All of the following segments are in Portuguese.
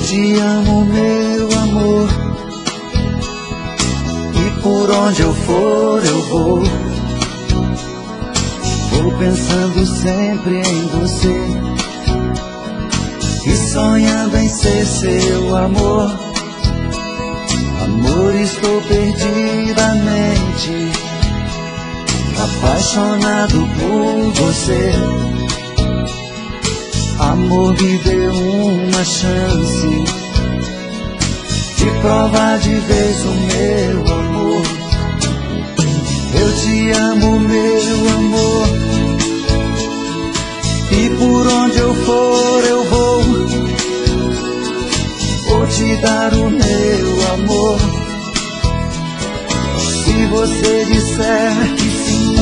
te amo, meu amor, e por onde eu for eu vou. Vou pensando sempre em você e sonhando em ser seu amor. Amor, estou perdidamente apaixonado por você. Amor, me dê uma chance de provar de vez o meu amor. Eu te amo, meu amor, e por onde eu for eu vou. Vou te dar o meu amor. Se você disser que sim,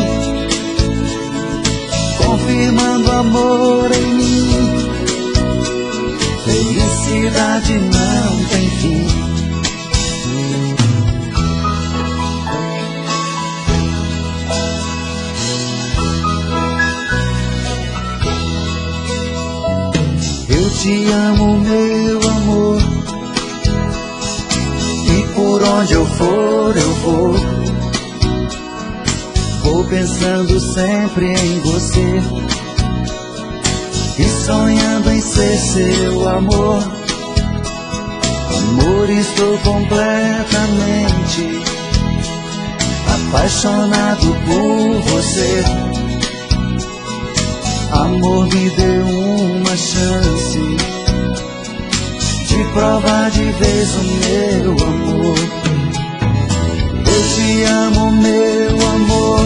confirmando amor em mim, felicidade não tem fim. Eu te amo, meu amor, e por onde eu for eu vou. Vou pensando sempre em você e sonhando em ser seu amor. Amor, estou completamente apaixonado por você. Amor, me dê uma chance de provar de vez o meu amor. Eu te amo, meu amor,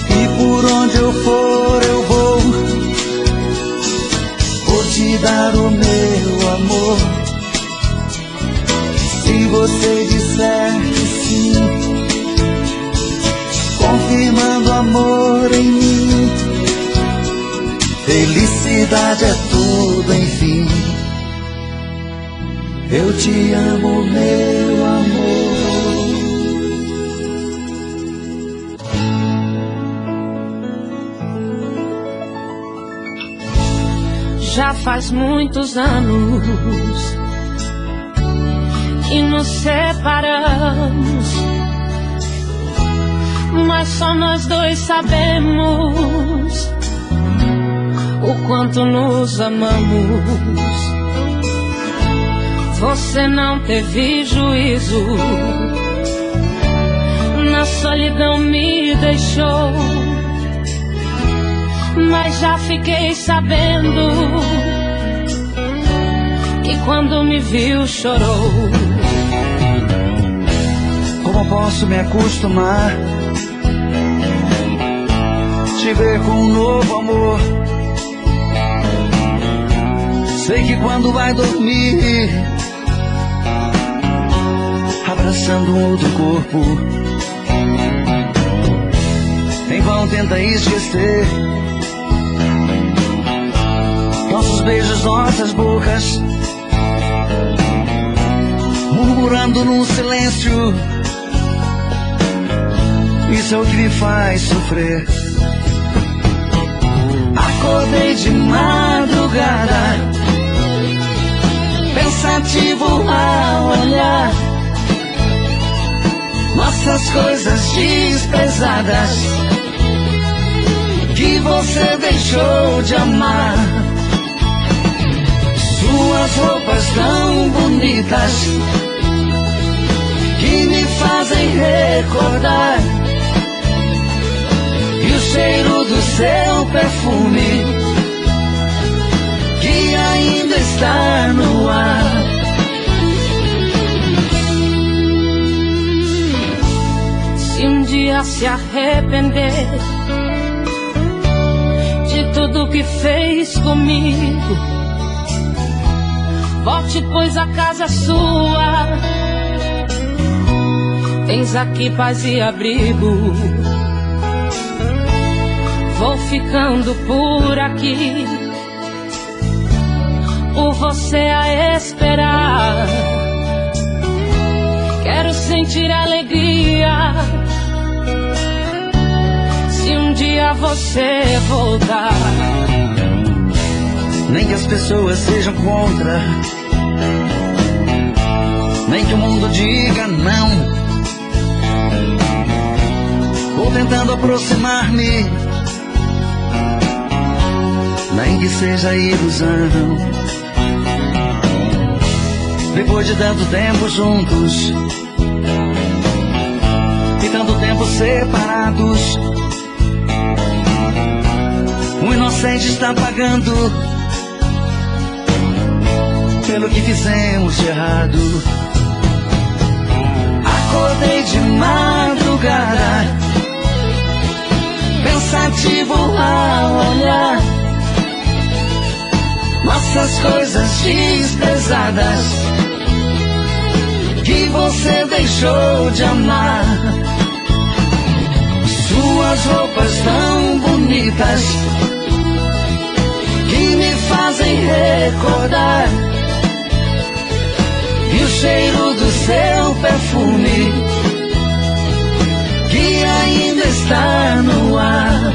e por onde eu for eu vou. Vou te dar o meu amor. Se você disser que sim, confirmando amor em mim, felicidade é tudo, enfim. Eu te amo, meu amor. Já faz muitos anos que nos separamos, mas só nós dois sabemos o quanto nos amamos. Você não teve juízo, na solidão me deixou, mas já fiquei sabendo que quando me viu chorou. Como posso me acostumar, te ver com um novo amor? Sei que quando vai dormir, abraçando um outro corpo, em vão tenta esquecer nossos beijos, nossas bocas, murmurando num silêncio. Isso é o que me faz sofrer. Acordei de madrugada, pensativo ao olhar nossas coisas desprezadas que você deixou de amar. Suas roupas tão bonitas que me fazem recordar, e o cheiro do seu perfume que ainda está no ar. Se um dia se arrepender de tudo que fez comigo, volte, pois a casa é sua. Tens aqui paz e abrigo. Vou ficando por aqui, por você a esperar. Quero sentir alegria se um dia você voltar. nem que as pessoas sejam contra, nem que o mundo diga não. Vou tentando aproximar-me, nem que seja ilusão. Depois de tanto tempo juntos e tanto tempo separados, o inocente está pagando pelo que fizemos de errado. Acordei de madrugada, pensativo ao olhar nossas coisas desprezadas que você deixou de amar. Suas roupas tão bonitas que me fazem recordar, e o cheiro do seu perfume que ainda está no ar.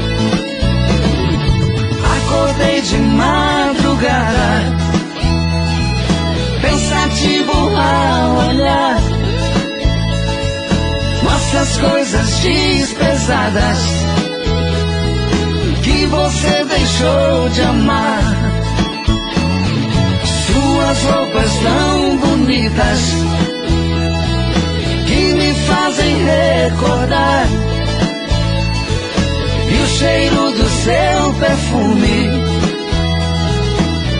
Acordei de madrugada, pensativo ao olhar nossas coisas desprezadas que você deixou de amar. Suas roupas tão bonitas que me fazem recordar, e o cheiro do seu perfume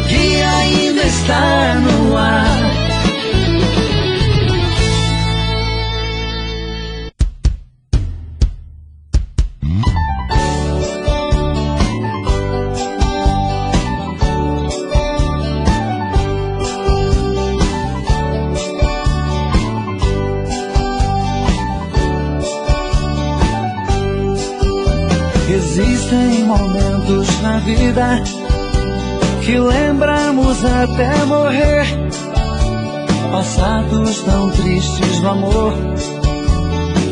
que ainda está no ar. Existem momentos na vida que lembramos até morrer, passados tão tristes do amor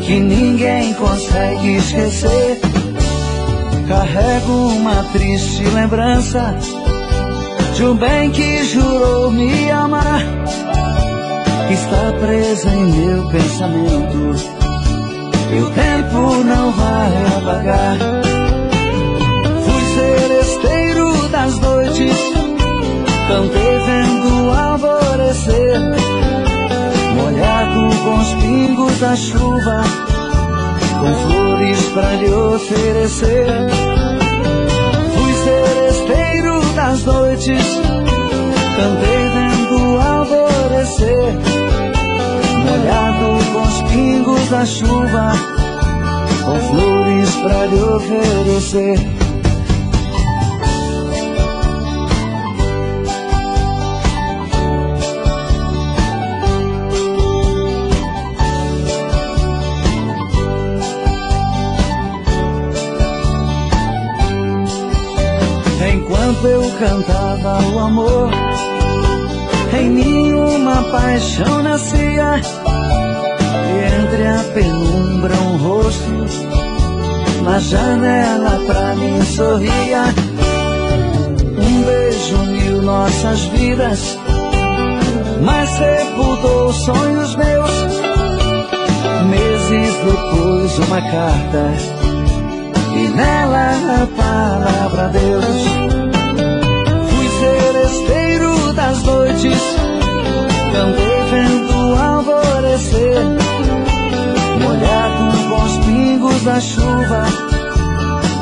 que ninguém consegue esquecer. Carrego uma triste lembrança de um bem que jurou me amar, que está presa em meu pensamento e o tempo não vai apagar. Fui seresteiro das noites, cantei vendo alvorecer, molhado com os pingos da chuva, com flores pra lhe oferecer. Fui seresteiro das noites, cantei vendo alvorecer, molhado com os pingos da chuva, com flores pra lhe oferecer. Enquanto eu cantava o amor, em mim uma paixão nascia, e entre a penumbra um rosto na janela pra mim sorria. Um beijo uniu nossas vidas, mas sepultou sonhos meus. Meses depois uma carta, e nela a palavra Deus. Fui seresteiro das noites, cantei vendo alvorecer, molhado com os pingos da chuva,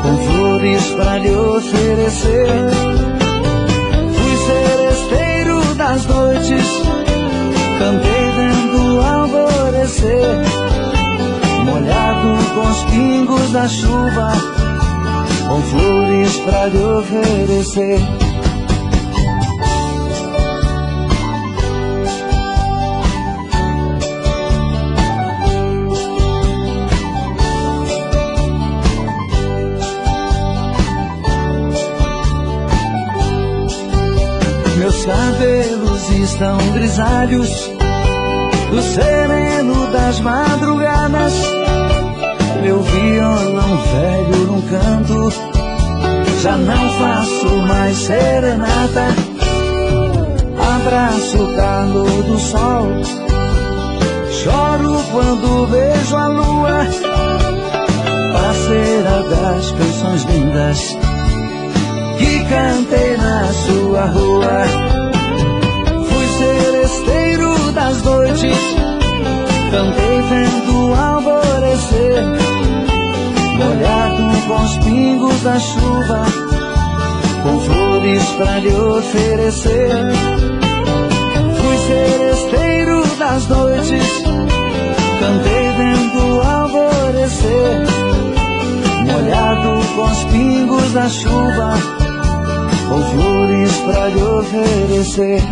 com flores pra lhe oferecer. Fui seresteiro das noites, cantei vendo alvorecer, molhado com os pingos da chuva, com flores pra lhe oferecer. Meus cabelos estão grisalhos do sereno das madrugadas, meu violão velho num canto já não faço faço mais serenata, abraço o calor do sol, choro quando vejo a lua, parceira das canções lindas que cantei na sua rua. Fui seresteiro das noites, cantei vendo alvorecer, molhado com os pingos da chuva, com flores pra lhe oferecer. Fui seresteiro das noites, cantei vendo alvorecer, molhado com os pingos da chuva, com flores pra lhe oferecer.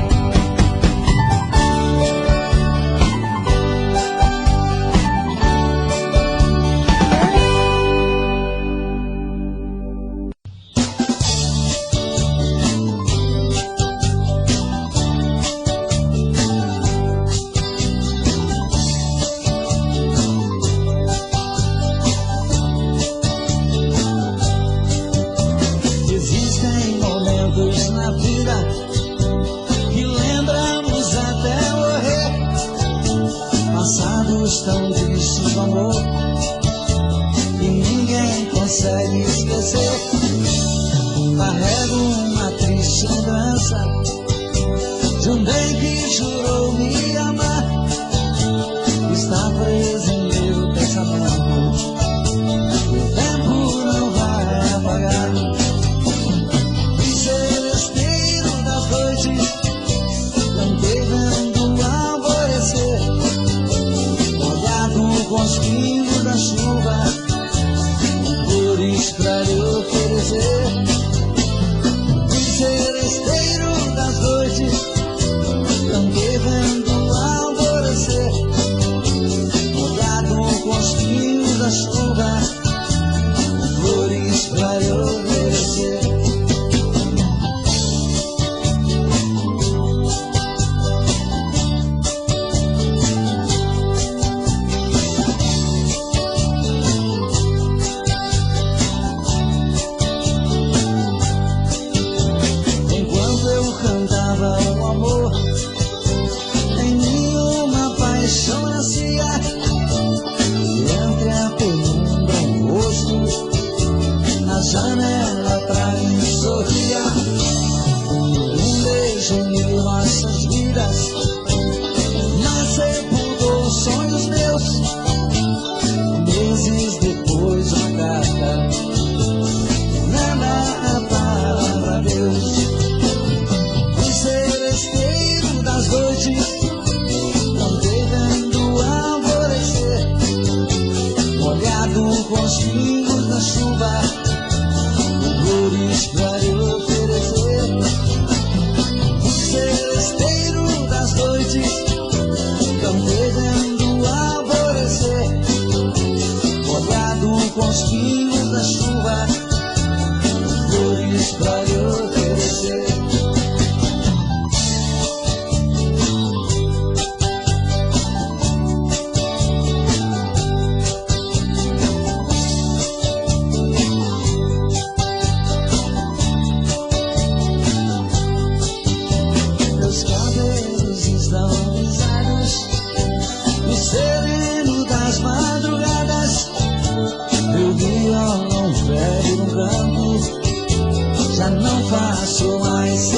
Tão tristes do amor que ninguém consegue esquecer. Carrego uma triste lembrança de um bem que jurou me amar, está preso em meu pensamento, o tempo não vai apagar. Fui seresteiro das noites, cantei vendo alvorecer, com os pingos da chuva, flores pra lhe oferecer. Fui seresteiro das noites, cantei vendo alvorecer, molhado com os pingos da chuva, flores pra lhe oferecer. Janela atrás sorria, beijo uniu nossas vidas, mas sepultou sonhos meus. Meses depois uma carta, nada para Deus. Fui seresteiro das noites, cantei vendo alvorecer, molhado com os pingos da chuva, flores pra lhe oferecer. Fui seresteiro das noites, cantei vendo alvorecer, molhado com os pingos da chuva, flores pra lhe oferecer. Já não faço mais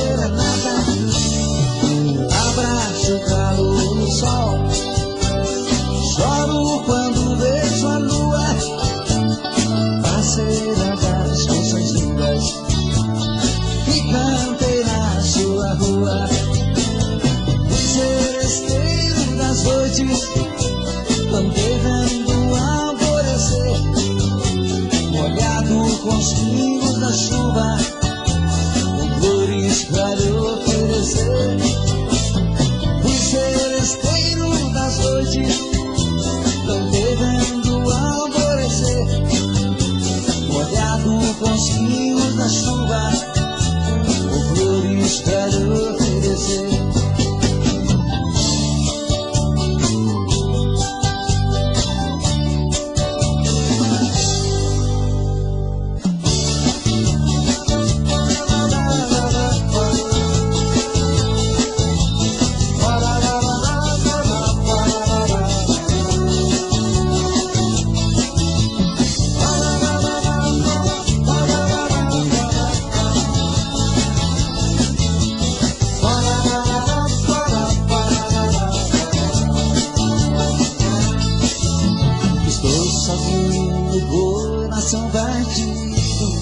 meu coração batido,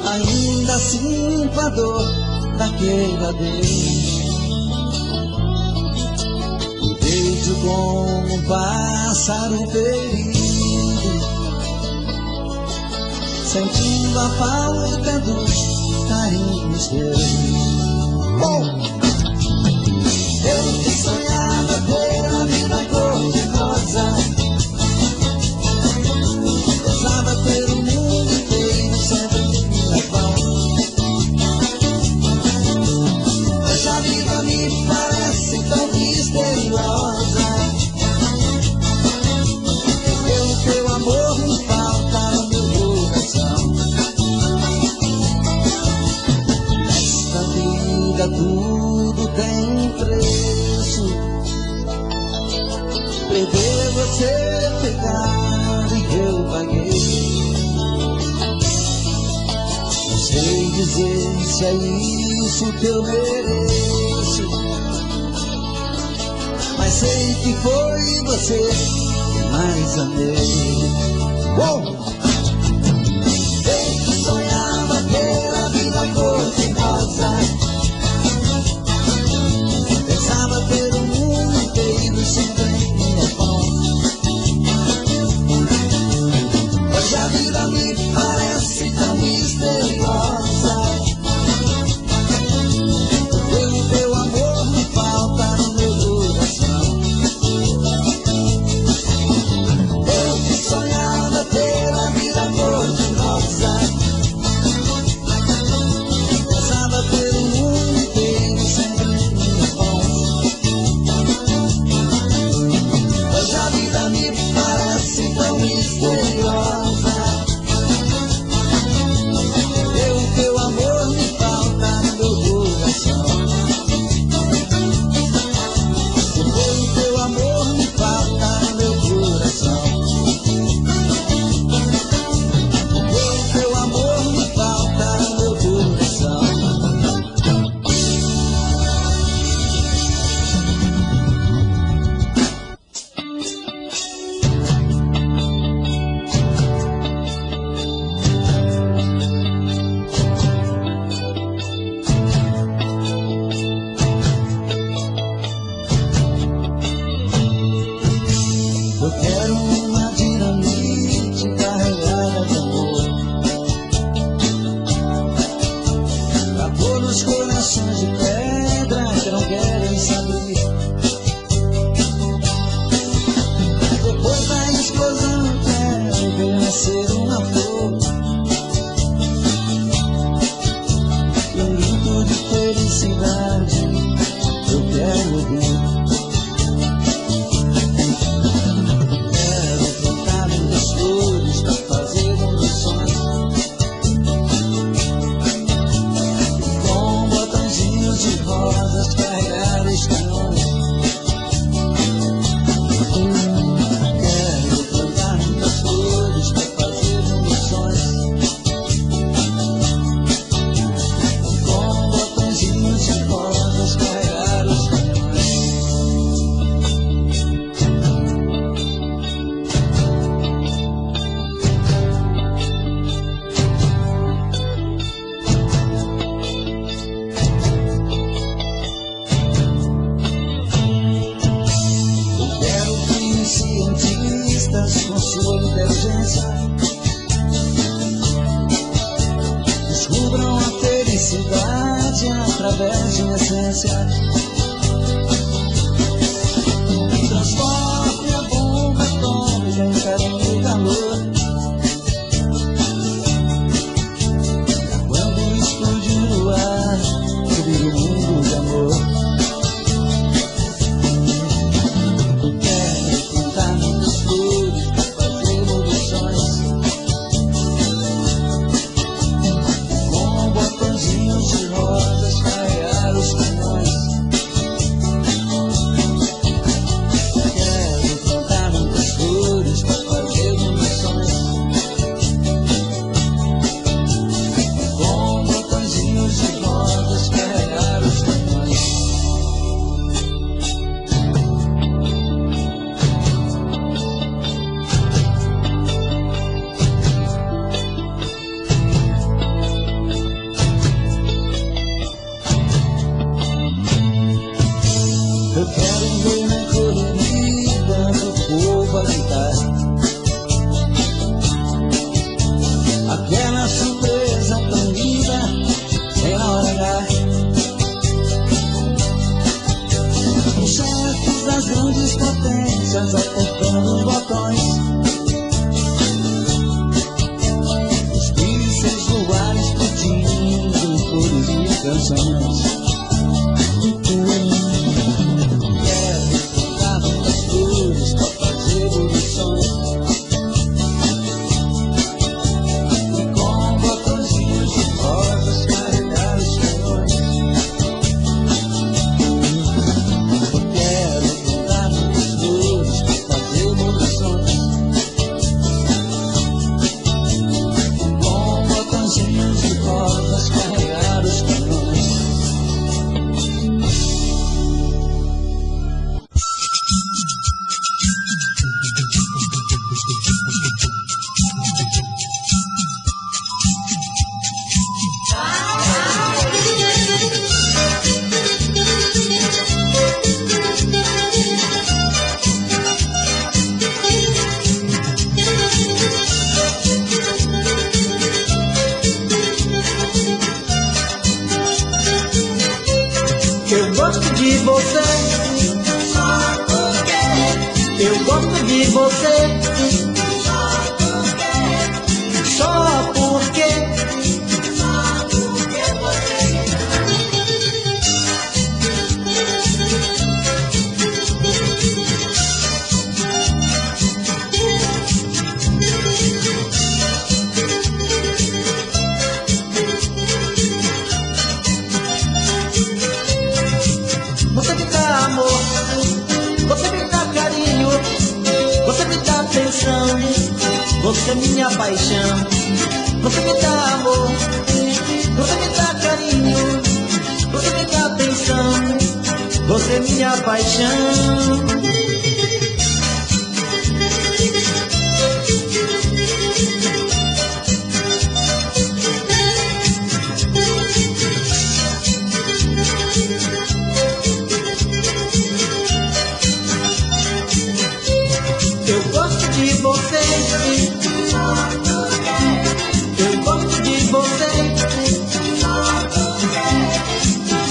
ainda sinto a dor daquele adeus. Me vejo como um pássaro ferido, sentindo a falta dos carinhos teus. Eu que sonhava ter a vida cor-de-rosa, pensava ter o mundo inteiro sempre em minha mão. Hoje a vida me parece tão misteriosa, porque o teu amor me falta no meu coração. Nesta vida tudo tem preço, perder você pegar e eu paguei. Não sei dizer se é isso que eu mereço, mas sei que foi você que mais amei. Eu que sonhava ter a vida cor-de-rosa, pensava ter o mundo inteiro sempre em minha mão. Hoje a vida me parece tão misteriosa, porque o teu amor me falta no meu coração. Eu que sonhava ter a vida cor-de-rosa, pensava ter o mundo inteiro sempre em minha mão. Hoje a vida me parece tão misteriosa, porque o teu amor me falta no meu coração. Porque o teu amor me falta no meu coração. Porque o teu amor me falta no meu coração. Eu quero uma dinamite carregada de amor, pra pôr nos corações de pedra que não querem saber. Depois da explosão eu quero ver nascer uma flor, e um grito de felicidade eu quero ouvir. Quero plantar muitas flores pra fazer emoções, com botõezinhos de rosas carregar os canhões. Quero plantar muitas flores pra fazer emoções, com botõezinhos de rosas carregar os canhões. Eu quero que os cientistas, com sua inteligência, descubram a felicidade através de uma essência, transforme a bomba atômica em carinho e calor. Quando explodir o ar, subir o mundo de amor. Quero plantar muitas flores pra fazer emoções, com botõezinhos de rosas carregar os canhões. pode dar. Aquela surpresa tão linda é na hora H. Os chefes das grandes potências apertando os botões. Os mísseis no ar explodindo em flores e canções. Eu gosto de você, só porque eu gosto de você, só porque você. Você me dá amor, você me dá carinho, você me dá atenção, você é minha paixão. Você me dá amor, você me dá carinho, você me dá atenção, você é minha paixão. Eu gosto de você, eu gosto de você,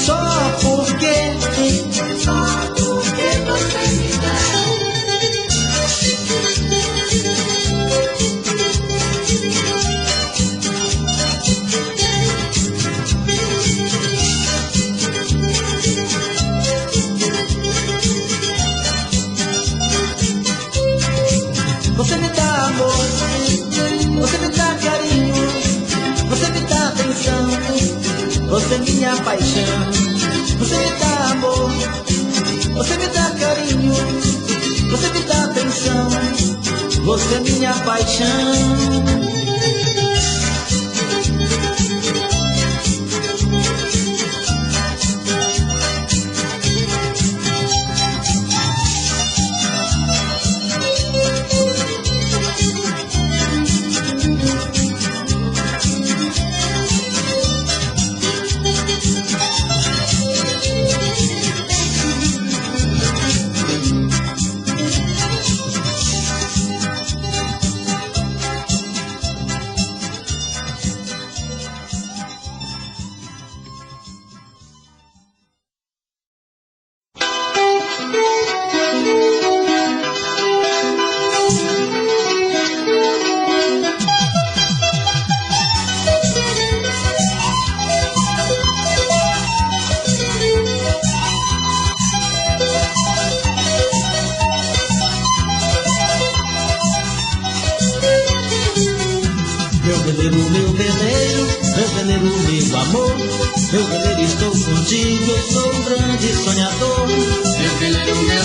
só porque você me dá. Você me dá amor, você me dá carinho, você me dá atenção, você é minha paixão. Você me dá amor, você me dá carinho, você me dá atenção, você é minha paixão. Meu veleiro, meu amor, meu veleiro, estou contigo, eu sou um grande sonhador. Meu veleiro, meu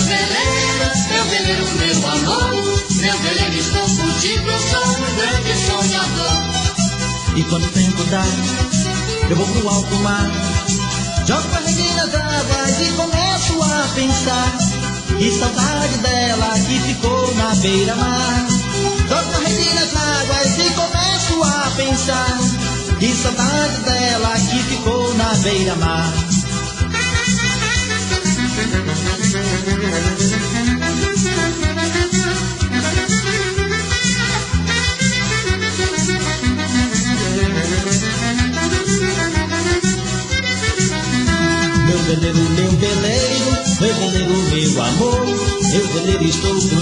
amor, meu veleiro, estou contigo, eu sou um grande sonhador. E quando o tempo dá, eu vou pro alto mar, jogo a rede nas águas e começo a pensar. Que saudade dela que ficou na beira-mar. Jogo a rede nas águas e começo a pensar. Que saudade dela que ficou na beira-mar.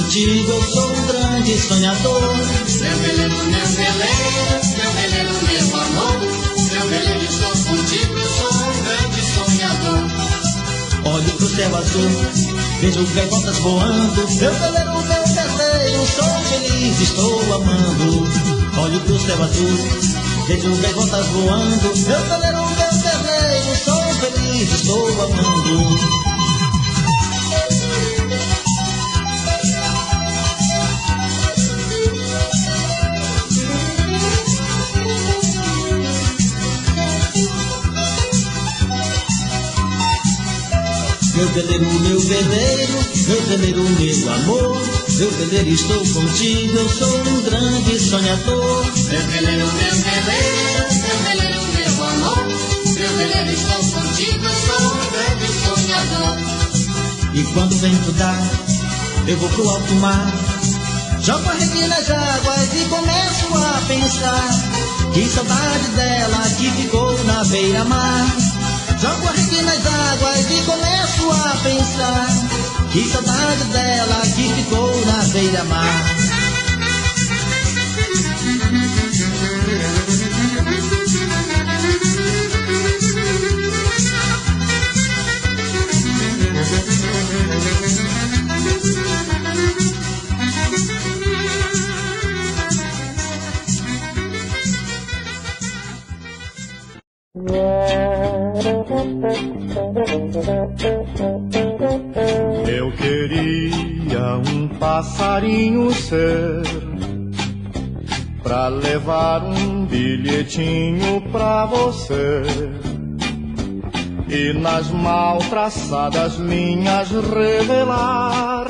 contigo eu sou um grande sonhador. Meu veleiro, meu veleiro, meu amor. Meu veleiro, estou contigo, eu sou um grande sonhador. Olho pro céu azul, vejo gaivotas voando. Meu veleiro, sou feliz, estou amando. Olho pro céu azul, vejo gaivotas voando. Meu veleiro, sou feliz, estou amando. Meu veleiro, meu amor. Meu veleiro, estou contigo, eu sou um grande sonhador. Meu veleiro, meu amor. Meu veleiro, estou contigo, eu sou um grande sonhador. E quando o vento dá, eu vou pro alto mar. Jogo a rede nas águas e começo a pensar. Que saudade dela que ficou na beira-mar. Jogo a rede nas águas e começo a pensar. Que saudade dela que ficou na beira-mar. Eu queria um passarinho ser pra levar um bilhetinho pra você e nas mal traçadas linhas revelar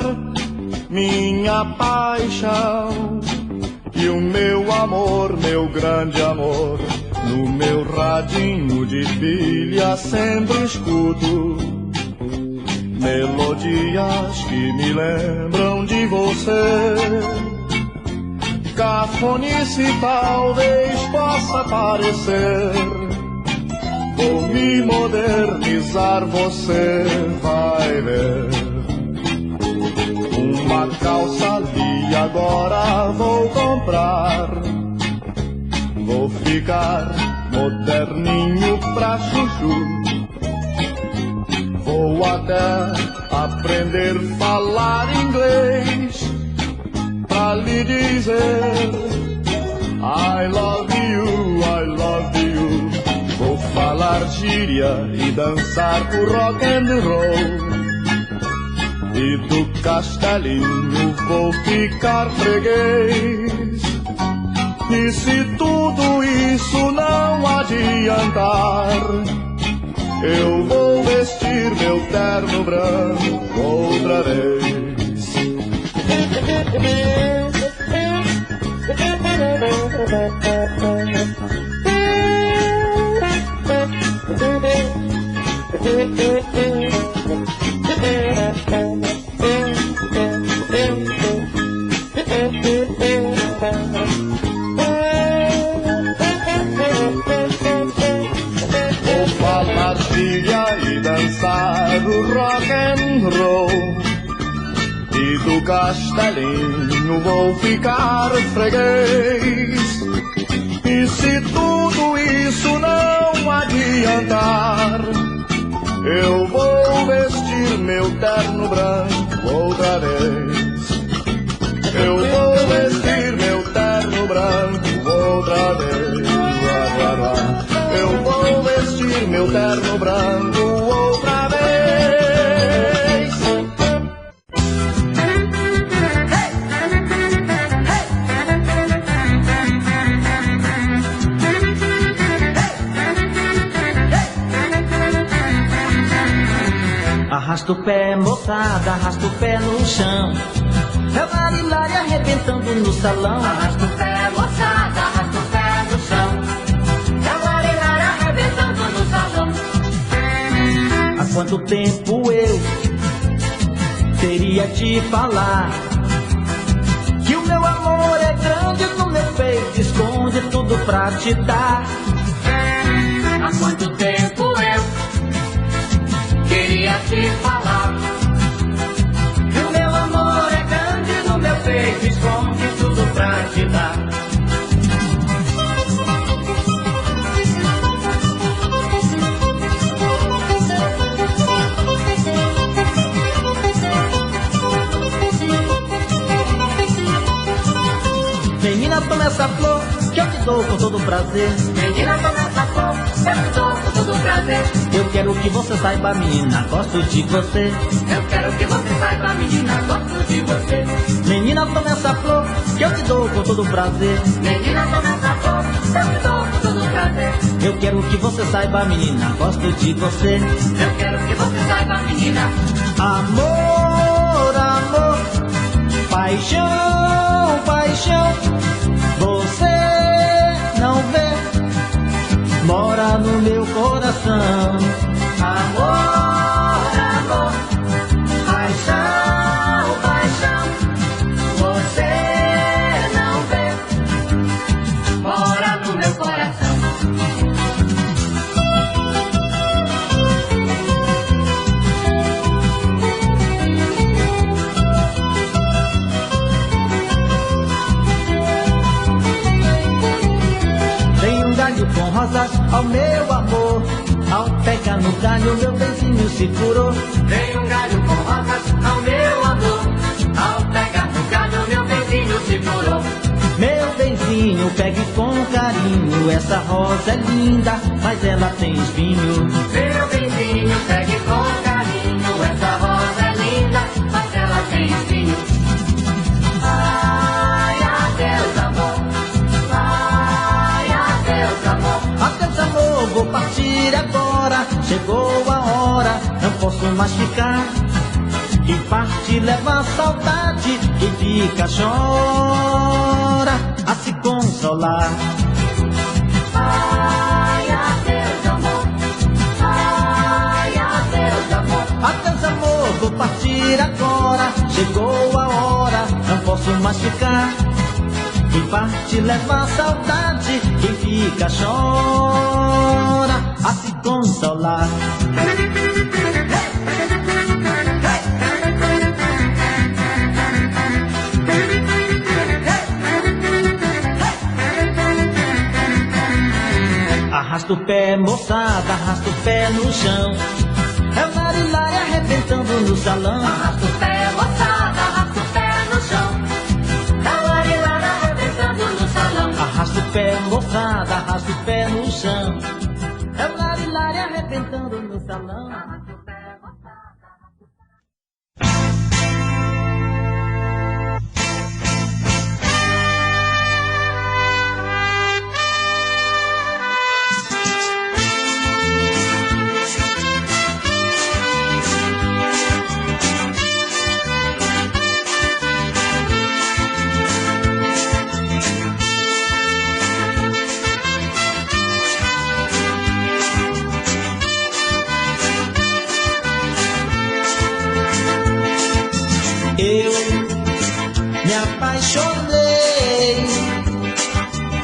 minha paixão e o meu amor, meu grande amor. No meu radinho de pilha sempre escuto melodias que me lembram de você. Cafonice talvez possa parecer, vou me modernizar, você vai ver. Uma calça ali agora vou comprar, vou ficar moderninho pra chuchu. Vou até aprender a falar inglês pra lhe dizer I love you, I love you. Vou falar gíria e dançar o rock and roll. E do castelinho vou ficar freguês. E se tudo isso não adiantar, eu vou vestir meu terno branco outra vez. Vou falar gíria e dançar o rock and roll. E do castelinho vou ficar freguês. E se tudo isso não adiantar, eu vou vestir meu terno branco outra vez. Eu vou vestir meu terno branco outra vez. Eu vou vestir meu terno branco outra vez. Arrasta o pé, moçada, arrasta o pé no chão. É o Marilari arrebentando no salão. Arrasta o pé, moçada, arrasta o pé no chão. É o Marilari arrebentando no salão. Há quanto tempo eu teria te falar que o meu amor é grande no meu peito, esconde tudo pra te dar. Há quanto tempo eu queria te falar que o meu amor é grande no esconde tudo pra te dar. Menina, toma essa flor que eu te dou com todo prazer. Menina, toma essa flor, eu te dou com todo prazer. Eu quero que você saiba, menina, gosto de você. Eu quero que você saiba, menina, gosto de você. Menina, toma essa flor que eu te dou com todo prazer. Menina, toma essa flor, eu te dou com todo prazer. Eu quero que você saiba, menina, gosto de você. Eu quero que você saiba, menina. Amor, amor, paixão, paixão. Você não vê, mora no meu coração. Amor, amor, paixão, paixão. Você não vê, mora no meu coração. Com rosas ao meu amor, ao pegar no galho meu benzinho se curou. Tem um galho com rosas ao meu amor, ao pegar no galho meu benzinho se curou. Meu benzinho, pegue com carinho, essa rosa é linda, mas ela tem espinho. Meu benzinho, pegue com carinho, essa rosa é linda, mas ela tem espinho. Ai, adeus amor, ai, adeus amor. Adeus amor, vou partir agora, chegou a hora, não posso mais ficar. Quem parte leva a saudade, quem fica chora a se consolar. Ai, adeus amor, ai, adeus amor. Adeus amor, vou partir agora, chegou a hora, não posso mais ficar. Quem parte leva a saudade, quem fica chora a se consolar. Arrasta o pé, moçada, arrasta o pé no chão. É o lari-lari arrebentando no salão. Arrasta o pé, moçada, arrasta o pé no chão. É o lari-lari arrebentando no salão. Arrasta o pé, moçada, arrasta o pé no chão. É o lari-lari arrebentando no salão. Arrasta o pé, moçada. Eu me apaixonei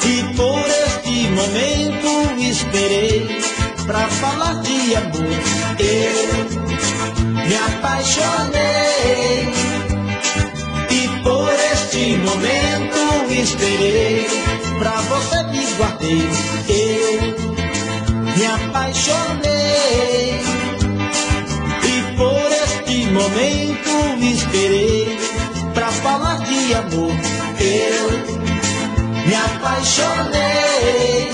e por este momento esperei pra falar de amor. Eu me apaixonei e por este momento esperei pra você me guardei. Eu me apaixonei e por este momento esperei pra falar de amor. Eu me apaixonei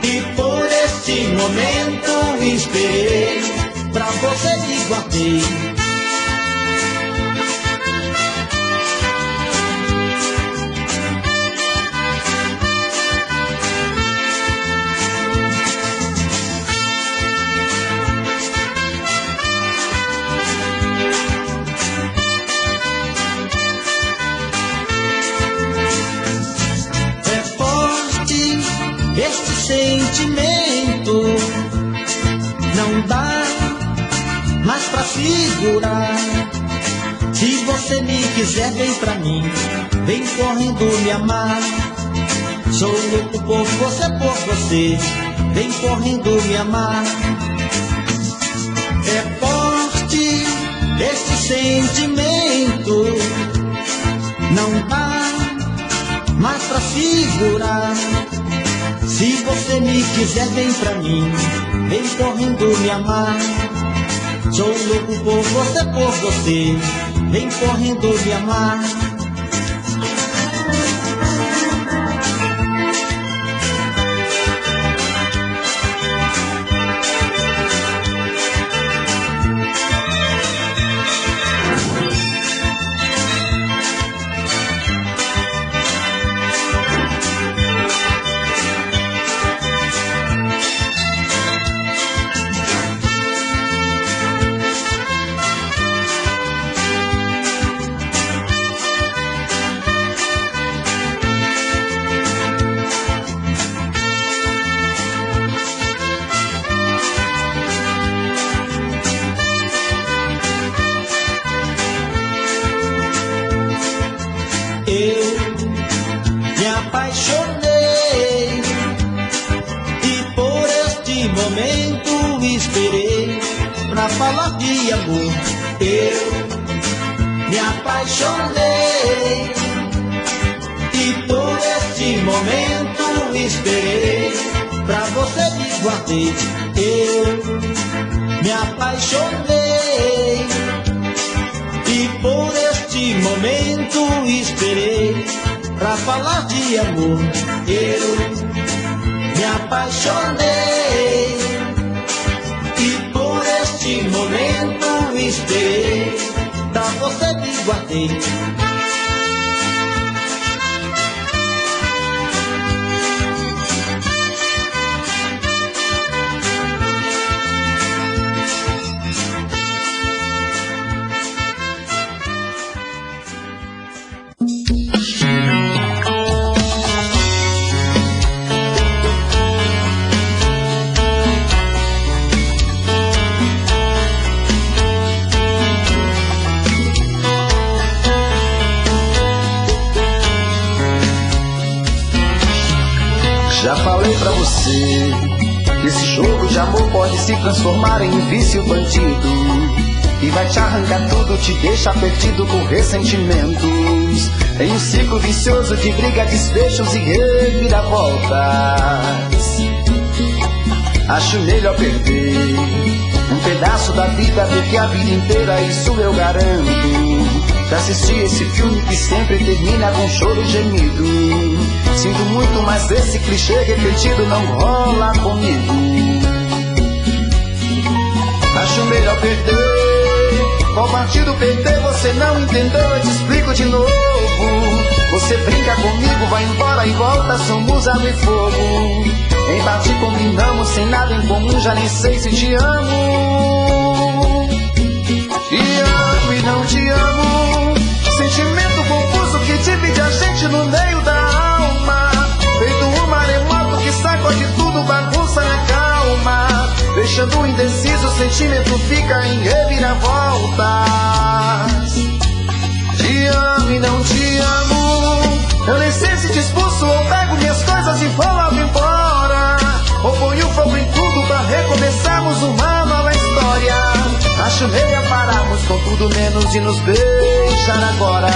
e por este momento esperei pra você me guardei. Sentimento não dá mais pra segurar. Se você me quiser, vem pra mim, vem correndo me amar. Sou louco por você, vem correndo me amar. É forte esse sentimento, Não dá mais pra segurar. Se você me quiser, vem pra mim, vem correndo me amar. Sou louco por você, vem correndo me amar. Falar de amor, eu me apaixonei e por este momento esperei, pra você me guardei. Eu me apaixonei e por este momento esperei, pra falar de amor. Eu me apaixonei e por este momento esperei, pra você me guardei. Já falei pra você que esse jogo de amor pode se transformar em um vício bandido e vai te arrancar tudo, te deixar perdido com ressentimentos, em um ciclo vicioso de briga, desfechos e reviravoltas. Acho melhor perder um pedaço da vida do que a vida inteira, isso eu garanto. Já assisti esse filme que sempre termina com choro e gemido. Sinto muito, mas esse clichê repetido não rola comigo. Acho melhor perder. Qual partido perder? Você não entendeu, eu te explico de novo. Você brinca comigo, vai embora e volta, somos água e fogo. Em parte combinamos, sem nada em comum, já nem sei se te amo. Te amo e não te amo. Sentimento confuso que divide a gente no meio da alma. Feito um maremoto que sacode tudo, bagunça na calma. Deixando indeciso, o sentimento fica em reviravoltas. Te amo e não te amo. Eu nem sei se te expulso ou pego minhas coisas e vou logo embora, ou ponho fogo em tudo pra recomeçarmos uma nova história. Acho melhor pararmos com tudo menos e nos beijar agora.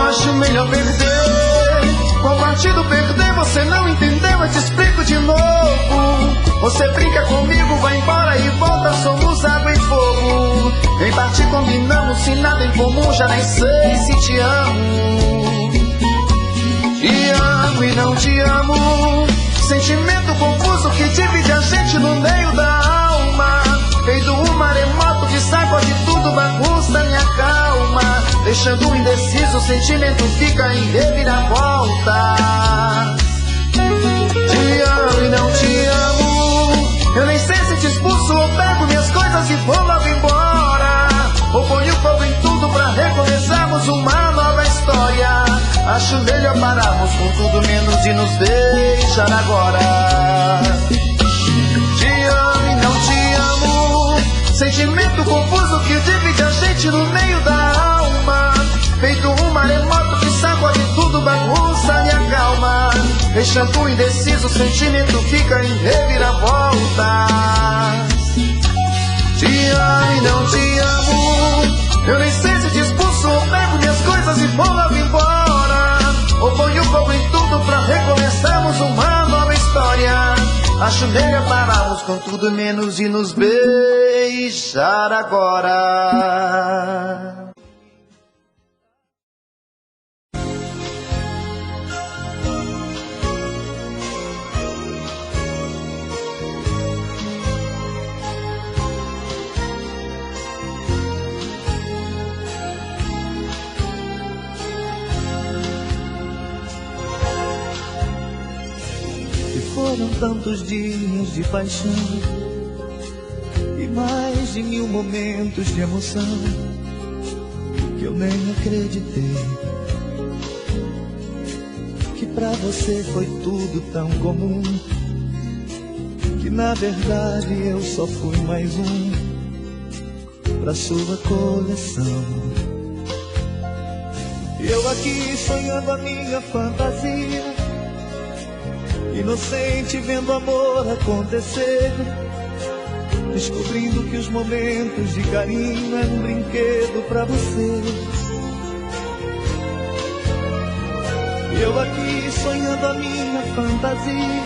Acho melhor perder. Qual partido perder? Você não entendeu, eu te explico de novo. Você brinca comigo, vai embora e volta, somos água e fogo. Em parte combinamos, sem nada em comum, já nem sei se te amo. Te amo e não te amo. Sentimento confuso que divide a gente no meio da alma. Feito um maremoto que sacode tudo, bagunça minha calma. Deixando indeciso, o sentimento fica em reviravolta. Te amo e não te amo. Eu nem sei se te expulso ou pego minhas coisas e vou logo embora, ou ponho fogo em tudo pra recomeçarmos uma nova história. Acho melhor pararmos com tudo menos e nos deixar agora. Te amo e não te amo. Sentimento sentimento confuso que divide a gente no meio da alma. Feito um maremoto que sacode tudo, bagunça e acalma. Deixando indeciso, o sentimento fica em reviravolta. Te amo e não te amo. Eu nem sei se te expulso ou pego minhas coisas e vou logo embora. Ou ponho fogo em tudo pra recomeçarmos uma nova história. Acho melhor pararmos com tudo menos de nos beijar agora. Foram tantos dias de paixão e mais de 1000 momentos de emoção que eu nem acreditei que pra você foi tudo tão comum, que na verdade eu só fui mais um pra sua coleção. Eu aqui sonhando a minha fantasia, inocente vendo amor acontecer, descobrindo que os momentos de carinho é um brinquedo pra você. Eu aqui sonhando a minha fantasia,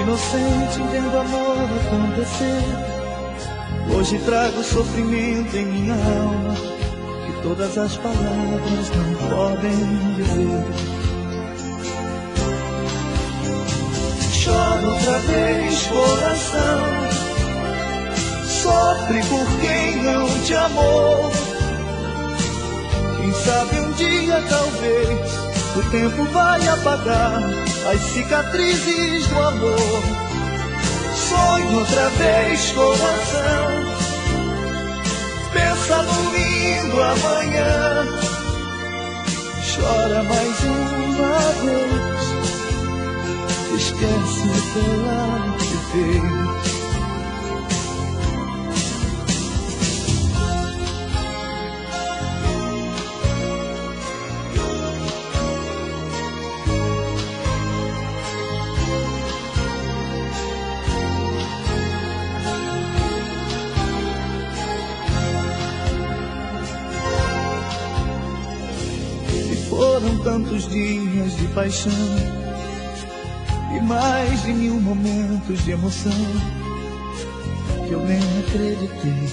inocente vendo amor acontecer. Hoje trago sofrimento em minha alma que todas as palavras não podem dizer. Chora outra vez, coração, sofre por quem não te amou. Quem sabe um dia, talvez, o tempo vai apagar as cicatrizes do amor. Sonha outra vez, coração, pensa no lindo amanhã. Chora mais uma vez, esquece o que ela te fez. E foram tantos dias de paixão e mais de 1000 momentos de emoção que eu nem acreditei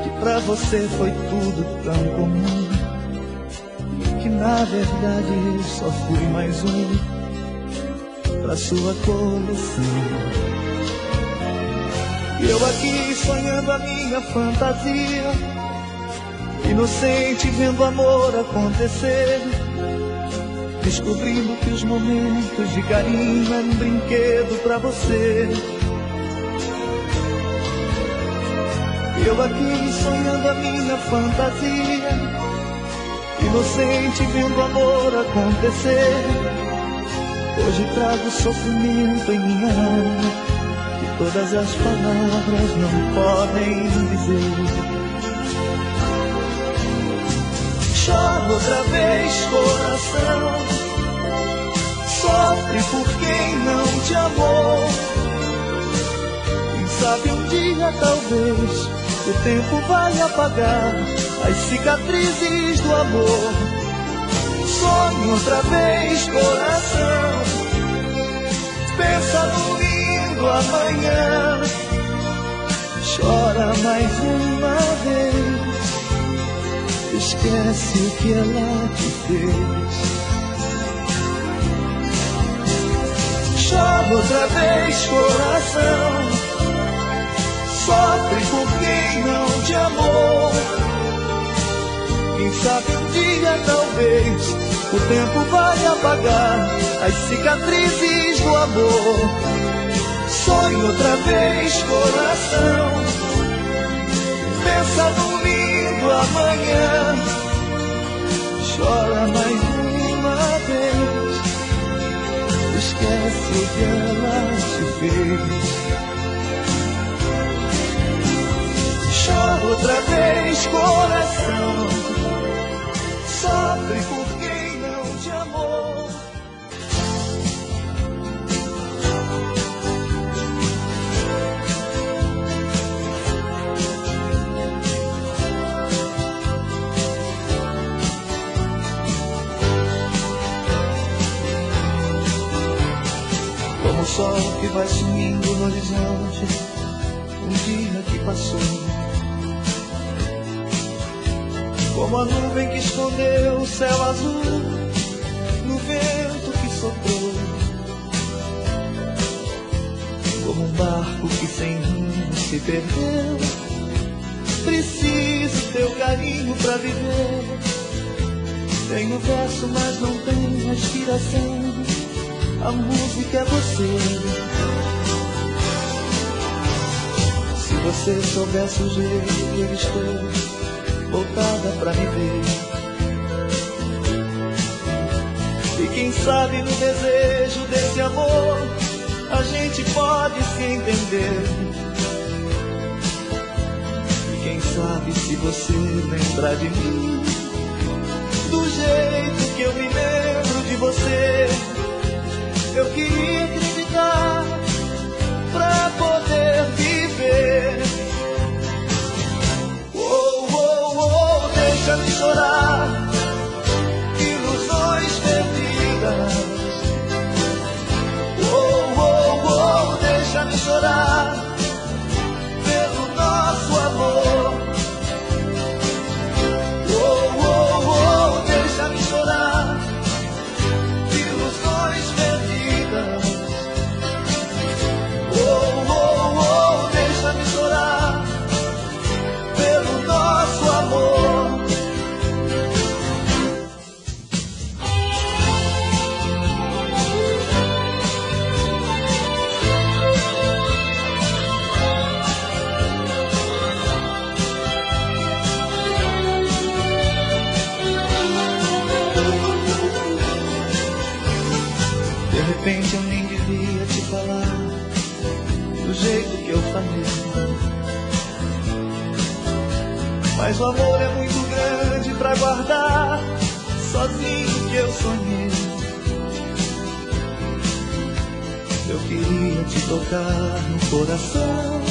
que pra você foi tudo tão comum, que na verdade eu só fui mais um pra sua coleção. E eu aqui sonhando a minha fantasia, inocente vendo amor acontecer, descobrindo que os momentos de carinho é um brinquedo pra você. Eu aqui sonhando a minha fantasia, inocente vendo amor acontecer. Hoje trago sofrimento em minha alma que todas as palavras não podem dizer. Chora outra vez, coração, sofre por quem não te amou. Quem sabe um dia, talvez, o tempo vai apagar as cicatrizes do amor. Sonha outra vez, coração, pensa no lindo amanhã. Chora mais uma vez, esquece o que ela te fez. Chora outra vez, coração, sofre por quem não te amou. Quem sabe um dia, talvez, o tempo vai apagar as cicatrizes do amor. Sonha outra vez, coração, pensa no lindo amanhã. Chora mais uma vez, esquece o que ela te fez. vai sumindo no horizonte um dia que passou, como a nuvem que escondeu o céu azul no vento que soprou, como um barco que sem rumo se perdeu. Preciso teu carinho pra viver. Tenho verso, mas não tenho respiração. A música é você. Se você soubesse o jeito que eu estou voltada pra me ver, e quem sabe no desejo desse amor a gente pode se entender. E quem sabe se você lembrar de mim do jeito que eu me lembro de você. Eu queria acreditar pra poder viver. Oh, oh, oh, deixa-me chorar, ilusões perdidas. Oh, oh, oh, deixa-me chorar pelo nosso amor. Oh, oh, oh, deixa-me chorar, ilusões perdidas. Oh, oh, oh, deixa-me chorar pelo nosso amor. De repente eu nem devia te falar do jeito que eu falei, mas o amor é muito grande pra guardar sozinho que eu sonhei. Eu queria te tocar no coração